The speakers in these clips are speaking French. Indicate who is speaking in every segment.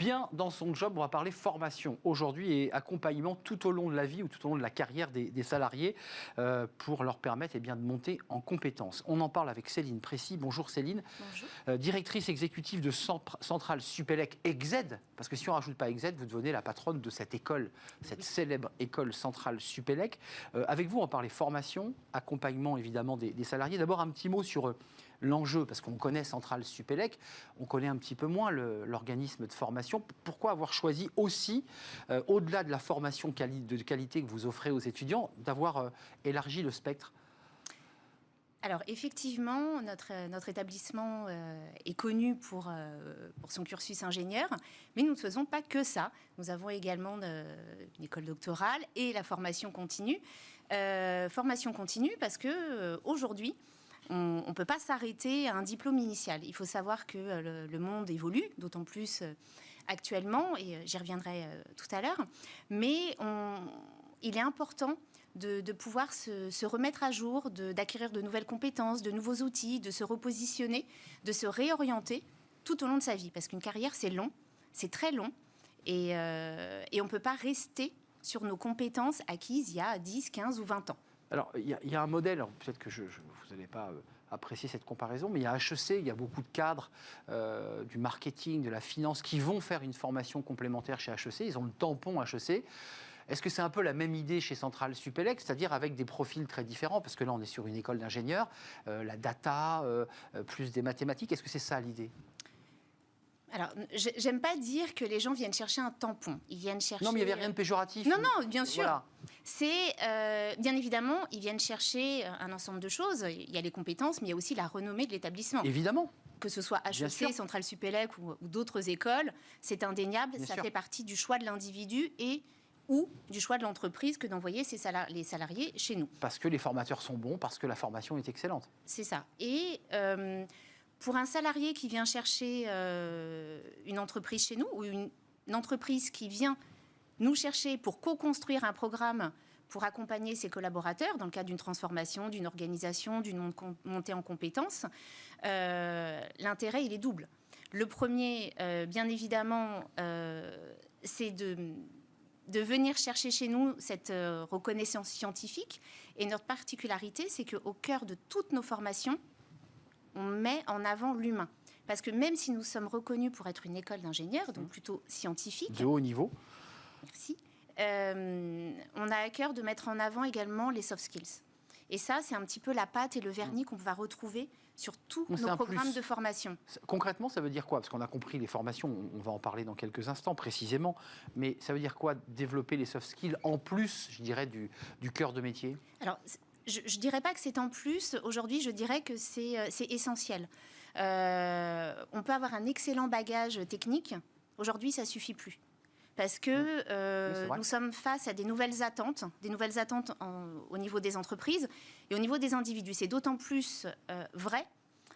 Speaker 1: bien dans son job. On va parler formation aujourd'hui et accompagnement tout au long de la vie ou tout au long de la carrière des salariés pour leur permettre de monter en compétences. On en parle avec Céline Précy. Bonjour Céline.
Speaker 2: Bonjour.
Speaker 1: Directrice exécutive de Centrale Supélec EXED, parce que si on ne rajoute pas EXED, vous devenez la patronne de cette école, cette célèbre école Centrale Supélec. Avec vous, on va parler formation, accompagnement évidemment des salariés. D'abord un petit mot sur l'enjeu, parce qu'on connaît Centrale Supélec, on connaît un petit peu moins l'organisme de formation. Pourquoi avoir choisi aussi, au-delà de la formation de qualité que vous offrez aux étudiants, d'avoir élargi le spectre ?
Speaker 2: Alors effectivement, notre établissement est connu pour son cursus ingénieur, mais nous ne faisons pas que ça. Nous avons également une école doctorale et la formation continue. Formation continue parce qu'aujourd'hui, on ne peut pas s'arrêter à un diplôme initial. Il faut savoir que le monde évolue, d'autant plus actuellement, et j'y reviendrai tout à l'heure, mais il est important de pouvoir se remettre à jour, d'acquérir de nouvelles compétences, de nouveaux outils, de se repositionner, de se réorienter tout au long de sa vie. Parce qu'une carrière, c'est long, c'est très long, et on ne peut pas rester sur nos compétences acquises il y a 10, 15 ou 20 ans.
Speaker 1: Alors, il y a un modèle, peut-être que vous n'allez pas apprécier cette comparaison, mais il y a HEC, il y a beaucoup de cadres du marketing, de la finance qui vont faire une formation complémentaire chez HEC, ils ont le tampon HEC. Est-ce que c'est un peu la même idée chez Centrale Supélec, c'est-à-dire avec des profils très différents, parce que là on est sur une école d'ingénieurs, la data, plus des mathématiques, est-ce que c'est ça l'idée ?
Speaker 2: Alors, j'aime pas dire que les gens viennent chercher un tampon. Ils viennent chercher...
Speaker 1: Non, mais il n'y avait rien de péjoratif.
Speaker 2: Non, bien sûr.
Speaker 1: Voilà.
Speaker 2: C'est, bien évidemment, ils viennent chercher un ensemble de choses. Il y a les compétences, mais il y a aussi la renommée de l'établissement.
Speaker 1: Évidemment.
Speaker 2: Que ce soit HEC, Centrale Supélec ou d'autres écoles, c'est indéniable. Ça fait partie du choix de l'individu ou du choix de l'entreprise que d'envoyer les salariés chez nous.
Speaker 1: Parce que les formateurs sont bons, parce que la formation est excellente.
Speaker 2: C'est ça. Et pour un salarié qui vient chercher une entreprise chez nous, ou une entreprise qui vient nous chercher pour co-construire un programme pour accompagner ses collaborateurs dans le cadre d'une transformation, d'une organisation, d'une montée en compétences, l'intérêt, il est double. Le premier, bien évidemment, c'est de venir chercher chez nous cette reconnaissance scientifique. Et notre particularité, c'est qu'au cœur de toutes nos formations, on met en avant l'humain. Parce que même si nous sommes reconnus pour être une école d'ingénieurs, donc plutôt scientifique...
Speaker 1: De haut niveau.
Speaker 2: Merci. On a à cœur de mettre en avant également les soft skills. Et ça, c'est un petit peu la pâte et le vernis qu'on va retrouver sur tous nos programmes de formation.
Speaker 1: Concrètement, ça veut dire quoi ? Parce qu'on a compris les formations, on va en parler dans quelques instants précisément, mais ça veut dire quoi, développer les soft skills en plus, je dirais, du cœur de métier ?
Speaker 2: Alors, je ne dirais pas que c'est en plus. Aujourd'hui, je dirais que c'est essentiel. On peut avoir un excellent bagage technique. Aujourd'hui, ça ne suffit plus. Parce que nous sommes face à des nouvelles attentes au niveau des entreprises et au niveau des individus. C'est d'autant plus vrai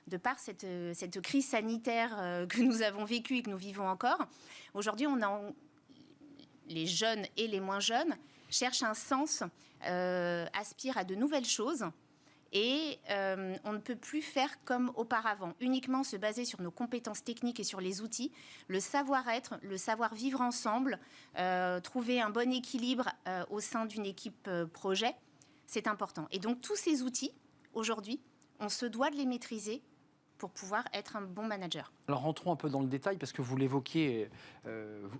Speaker 2: de par cette crise sanitaire que nous avons vécue et que nous vivons encore. Aujourd'hui, les jeunes et les moins jeunes cherchent un sens, aspirent à de nouvelles choses. Et on ne peut plus faire comme auparavant, uniquement se baser sur nos compétences techniques et sur les outils, le savoir-être, le savoir-vivre ensemble, trouver un bon équilibre au sein d'une équipe projet, c'est important. Et donc tous ces outils, aujourd'hui, on se doit de les maîtriser pour pouvoir être un bon manager.
Speaker 1: Alors rentrons un peu dans le détail, parce que vous l'évoquiez,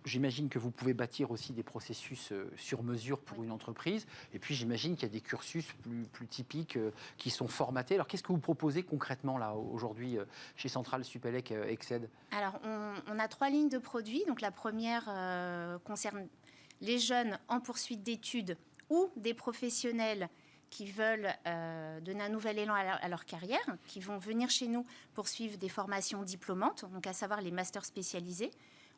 Speaker 1: j'imagine que vous pouvez bâtir aussi des processus sur mesure pour une entreprise, et puis j'imagine qu'il y a des cursus plus typiques qui sont formatés. Alors qu'est-ce que vous proposez concrètement là aujourd'hui chez Centrale Supélec EXED ?
Speaker 2: Alors on a 3 lignes de produits. Donc la première concerne les jeunes en poursuite d'études ou des professionnels qui veulent donner un nouvel élan à leur carrière, qui vont venir chez nous pour suivre des formations diplômantes, donc à savoir les masters spécialisés.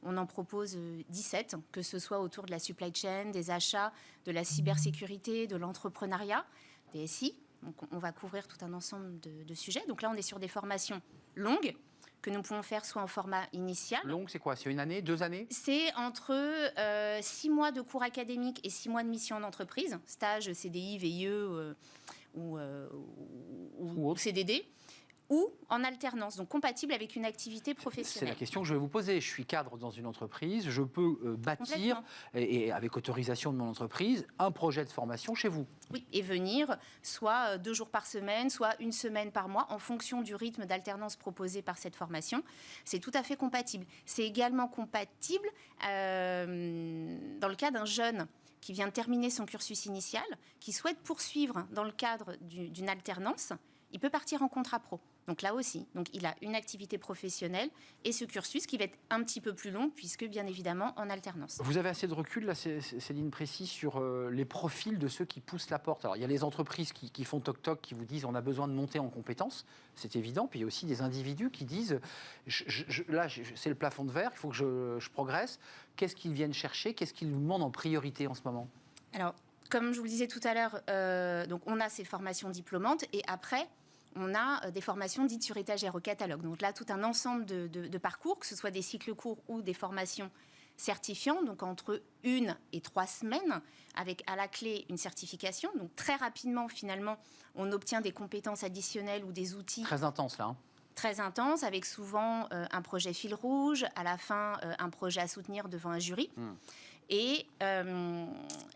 Speaker 2: On en propose 17, que ce soit autour de la supply chain, des achats, de la cybersécurité, de l'entrepreneuriat, des SI. Donc on va couvrir tout un ensemble de sujets. Donc là, on est sur des formations longues, que nous pouvons faire soit en format initial.
Speaker 1: Longue, c'est quoi ? C'est 1 année, 2 années ?
Speaker 2: C'est entre 6 mois de cours académiques et 6 mois de mission en entreprise, stage, CDI, VIE ou CDD. ou en alternance, donc compatible avec une activité
Speaker 1: C'est
Speaker 2: professionnelle.
Speaker 1: la question que je vais vous poser. Je suis cadre dans une entreprise, je peux bâtir, et avec autorisation de mon entreprise, un projet de formation chez vous.
Speaker 2: Oui, et venir soit 2 jours par semaine, soit 1 semaine par mois, en fonction du rythme d'alternance proposé par cette formation. C'est tout à fait compatible. C'est également compatible dans le cas d'un jeune qui vient de terminer son cursus initial, qui souhaite poursuivre dans le cadre d'une alternance. Il peut partir en contrat pro. Donc là aussi, donc il a une activité professionnelle et ce cursus qui va être un petit peu plus long puisque bien évidemment en alternance.
Speaker 1: Vous avez assez de recul, là, Céline Précis, sur les profils de ceux qui poussent la porte. Alors il y a les entreprises qui font toc-toc, qui vous disent on a besoin de monter en compétences, c'est évident. Puis il y a aussi des individus qui disent là c'est le plafond de verre, il faut que je progresse. Qu'est-ce qu'ils viennent chercher? Qu'est-ce qu'ils nous demandent en priorité en ce moment?
Speaker 2: Alors, comme je vous le disais tout à l'heure, donc on a ces formations diplômantes et après, on a des formations dites sur étagère au catalogue. Donc là, tout un ensemble de parcours, que ce soit des cycles courts ou des formations certifiantes, donc entre 1 et 3 semaines, avec à la clé une certification. Donc très rapidement, finalement, on obtient des compétences additionnelles ou des outils.
Speaker 1: Très intense, là. Hein.
Speaker 2: Très intense, avec souvent un projet fil rouge, à la fin un projet à soutenir devant un jury. Et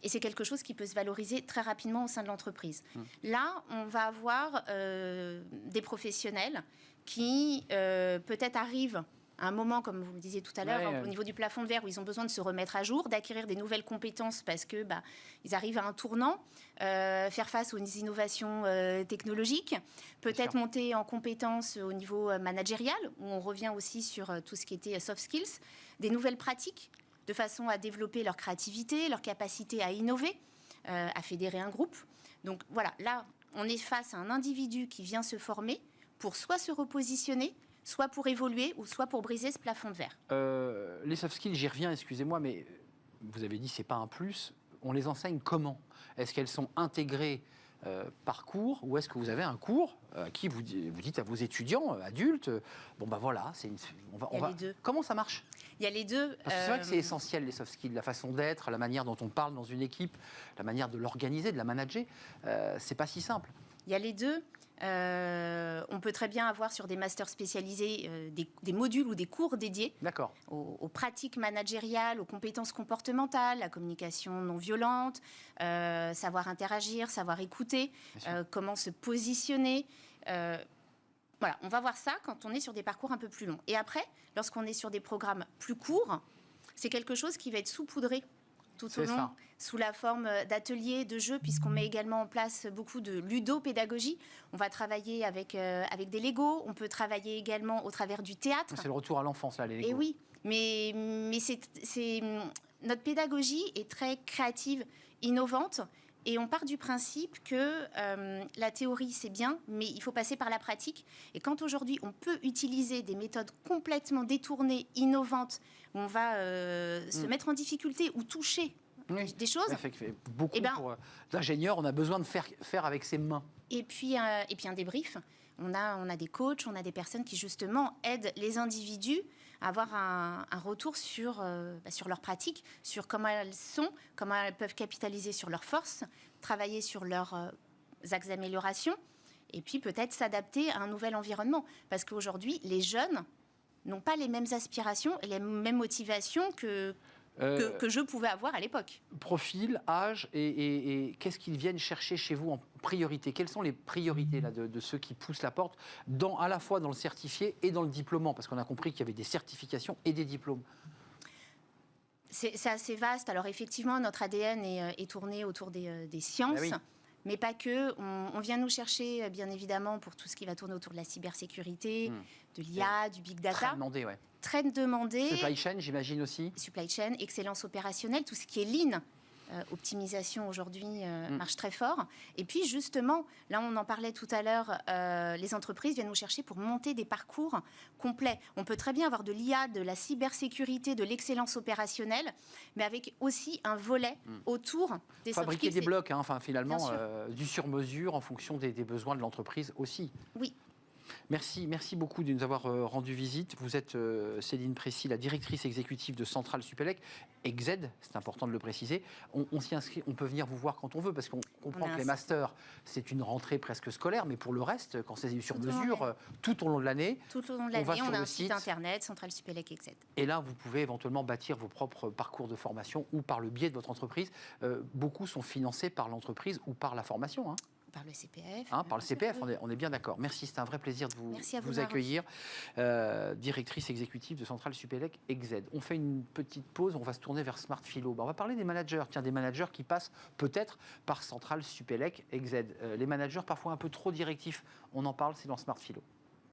Speaker 2: c'est quelque chose qui peut se valoriser très rapidement au sein de l'entreprise. Là, on va avoir des professionnels qui peut-être arrivent à un moment, comme vous le disiez tout à l'heure, au niveau du plafond de verre, où ils ont besoin de se remettre à jour, d'acquérir des nouvelles compétences parce que ils arrivent à un tournant, faire face aux innovations technologiques, peut-être monter en compétences au niveau managérial, où on revient aussi sur tout ce qui était soft skills, des nouvelles pratiques, de façon à développer leur créativité, leur capacité à innover, à fédérer un groupe. Donc voilà, là, on est face à un individu qui vient se former pour soit se repositionner, soit pour évoluer, ou soit pour briser ce plafond de verre.
Speaker 1: Les soft skills, j'y reviens, excusez-moi, mais vous avez dit c'est pas un plus. On les enseigne comment? Est-ce qu'elles sont intégrées par cours, ou est-ce que vous avez un cours qui vous dites à vos étudiants adultes, bon ben voilà,
Speaker 2: Les deux.
Speaker 1: Comment ça marche?
Speaker 2: Il y a les deux.
Speaker 1: Parce que c'est vrai que c'est essentiel, les soft skills, la façon d'être, la manière dont on parle dans une équipe, la manière de l'organiser, de la manager, c'est pas si simple.
Speaker 2: Il y a les deux. On peut très bien avoir sur des masters spécialisés des modules ou des cours dédiés aux pratiques managériales, aux compétences comportementales, la communication non violente, savoir interagir, savoir écouter, comment se positionner. Voilà, on va voir ça quand on est sur des parcours un peu plus longs. Et après, lorsqu'on est sur des programmes plus courts, c'est quelque chose qui va être saupoudré tout au long, sous la forme d'ateliers, de jeux, puisqu'on met également en place beaucoup de ludopédagogie. On va travailler avec des Legos, on peut travailler également au travers du théâtre.
Speaker 1: C'est le retour à l'enfance, là, les Legos.
Speaker 2: Et oui, mais notre pédagogie est très créative, innovante, et on part du principe que la théorie, c'est bien, mais il faut passer par la pratique. Et quand aujourd'hui, on peut utiliser des méthodes complètement détournées, innovantes, où on va se mettre en difficulté ou toucher des choses.
Speaker 1: Beaucoup pour l'ingénieur, on a besoin de faire avec ses mains.
Speaker 2: Et puis un débrief. On a des coachs, on a des personnes qui justement aident les individus à avoir un retour sur leurs pratiques, sur comment elles sont, comment elles peuvent capitaliser sur leurs forces, travailler sur leurs axes d'amélioration, et puis peut-être s'adapter à un nouvel environnement. Parce qu'aujourd'hui, les jeunes n'ont pas les mêmes aspirations et les mêmes motivations que je pouvais avoir à l'époque.
Speaker 1: Profil, âge et qu'est-ce qu'ils viennent chercher chez vous en priorité? Quelles sont les priorités là, de ceux qui poussent la porte, à la fois dans le certifié et dans le diplômant? Parce qu'on a compris qu'il y avait des certifications et des diplômes.
Speaker 2: C'est assez vaste. Alors effectivement, notre ADN est tourné autour des sciences.
Speaker 1: Ah oui.
Speaker 2: Mais pas que. On vient nous chercher, bien évidemment, pour tout ce qui va tourner autour de la cybersécurité, de l'IA, du big data.
Speaker 1: Très demandé, ouais.
Speaker 2: Très demandé.
Speaker 1: Supply chain, j'imagine aussi.
Speaker 2: Supply chain, excellence opérationnelle, tout ce qui est lean. Optimisation aujourd'hui marche très fort. Et puis justement, là on en parlait tout à l'heure, les entreprises viennent nous chercher pour monter des parcours complets. On peut très bien avoir de l'IA, de la cybersécurité, de l'excellence opérationnelle, mais avec aussi un volet autour des
Speaker 1: fabriquer des blocs, hein, finalement, du sur-mesure en fonction des besoins de l'entreprise aussi.
Speaker 2: Oui.
Speaker 1: Merci beaucoup de nous avoir rendu visite. Vous êtes Céline Précy, la directrice exécutive de Centrale Supélec, EGZ, c'est important de le préciser. On s'y inscrit, on peut venir vous voir quand on veut, parce qu'on comprend que les masters, c'est une rentrée presque scolaire, mais pour le reste, quand c'est sur mesure, tout au long de l'année,
Speaker 2: tout au long de l'année, on a un site internet, Centrale Supélec EGZ.
Speaker 1: Et là, vous pouvez éventuellement bâtir vos propres parcours de formation ou par le biais de votre entreprise. Beaucoup sont financés par l'entreprise ou par la formation.
Speaker 2: Par le CPF.
Speaker 1: Par le CPF, on est bien d'accord. Merci, c'était un vrai plaisir de vous accueillir. Directrice exécutive de Centrale Supélec EGZ. On fait une petite pause, on va se tourner vers Smart Philo. On va parler des managers. Tiens, des managers qui passent peut-être par Centrale Supélec EGZ. Les managers parfois un peu trop directifs. On en parle, c'est dans Smart Philo.